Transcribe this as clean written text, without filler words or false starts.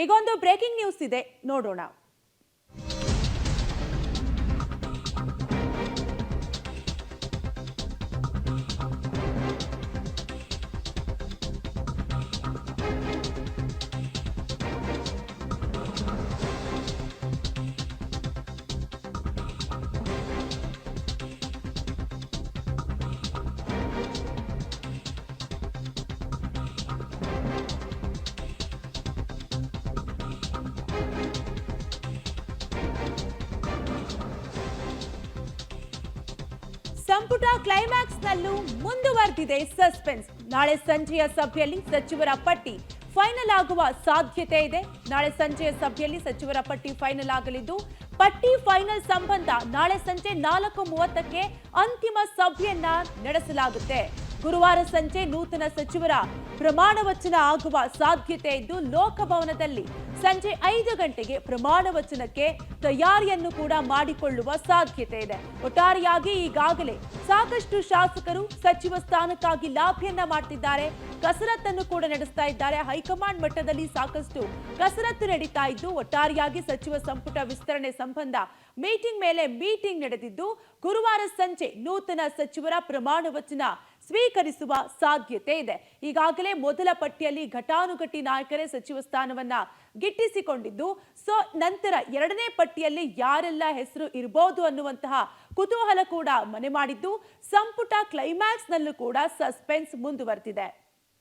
ಈಗೊಂದು breaking news ಇದೆ, ನೋಡೋಣ. ಸಂಪುಟ ಕ್ಲೈಮ್ಯಾಕ್ಸ್ ನಲ್ಲೂ ಮುಂದುವರೆದಿದೆ ಸಸ್ಪೆನ್ಸ್. ನಾಳೆ ಸಂಜೆಯ ಸಭೆಯಲ್ಲಿ ಸಚಿವರ ಪಟ್ಟಿ ಫೈನಲ್ ಆಗುವ ಸಾಧ್ಯತೆ ಇದೆ. ನಾಳೆ ಸಂಜೆಯ ಸಭೆಯಲ್ಲಿ ಸಚಿವರ ಪಟ್ಟಿ ಫೈನಲ್ ಆಗಲಿದ್ದು, ಪಟ್ಟಿ ಫೈನಲ್ ಸಂಬಂಧ ನಾಳೆ ಸಂಜೆ 4:30ಕ್ಕೆ ಅಂತಿಮ ಸಭೆಯನ್ನ ನಡೆಸಲಾಗುತ್ತೆ. ಗುರುವಾರ ಸಂಜೆ ನೂತನ ಸಚಿವರ ಪ್ರಮಾಣ ವಚನ ಆಗುವ ಸಾಧ್ಯತೆ ಇದ್ದು, ಲೋಕಭವನದಲ್ಲಿ ಸಂಜೆ 5 ಗಂಟೆಗೆ ಪ್ರಮಾಣ ವಚನಕ್ಕೆ ತಯಾರಿಯನ್ನು ಕೂಡ ಮಾಡಿಕೊಳ್ಳುವ ಸಾಧ್ಯತೆ ಇದೆ. ಒಟ್ಟಾರೆಯಾಗಿ ಈಗಾಗಲೇ ಸಾಕಷ್ಟು ಶಾಸಕರು ಸಚಿವ ಸ್ಥಾನಕ್ಕಾಗಿ ಲಾಭಿಯನ್ನ ಮಾಡ್ತಿದ್ದಾರೆ, ಕಸರತ್ತನ್ನು ಕೂಡ ನಡೆಸ್ತಾ ಇದ್ದಾರೆ. ಹೈಕಮಾಂಡ್ ಮಟ್ಟದಲ್ಲಿ ಸಾಕಷ್ಟು ಕಸರತ್ತು ನಡೀತಾ ಇದ್ದು, ಒಟ್ಟಾರೆಯಾಗಿ ಸಚಿವ ಸಂಪುಟ ವಿಸ್ತರಣೆ ಸಂಬಂಧ ಮೀಟಿಂಗ್ ಮೇಲೆ ಮೀಟಿಂಗ್ ನಡೆದಿದ್ದು, ಗುರುವಾರ ಸಂಜೆ ನೂತನ ಸಚಿವರ ಪ್ರಮಾಣ ವಚನ ಸ್ವೀಕರಿಸುವ ಸಾಧ್ಯತೆ ಇದೆ. ಈಗಾಗಲೇ ಮೊದಲ ಪಟ್ಟಿಯಲ್ಲಿ ಘಟಾನುಘಟಿ ನಾಯಕರೇ ಸಚಿವ ಸ್ಥಾನವನ್ನ ಗಿಟ್ಟಿಸಿಕೊಂಡಿದ್ದು, ನಂತರ ಎರಡನೇ ಪಟ್ಟಿಯಲ್ಲಿ ಯಾರೆಲ್ಲ ಹೆಸರು ಇರಬಹುದು ಅನ್ನುವಂತಹ ಕುತೂಹಲ ಕೂಡ ಮನೆ ಮಾಡಿದ್ದು, ಸಂಪುಟ ಕ್ಲೈಮ್ಯಾಕ್ಸ್ ನಲ್ಲೂ ಕೂಡ ಸಸ್ಪೆನ್ಸ್ ಮುಂದುವರೆದಿದೆ.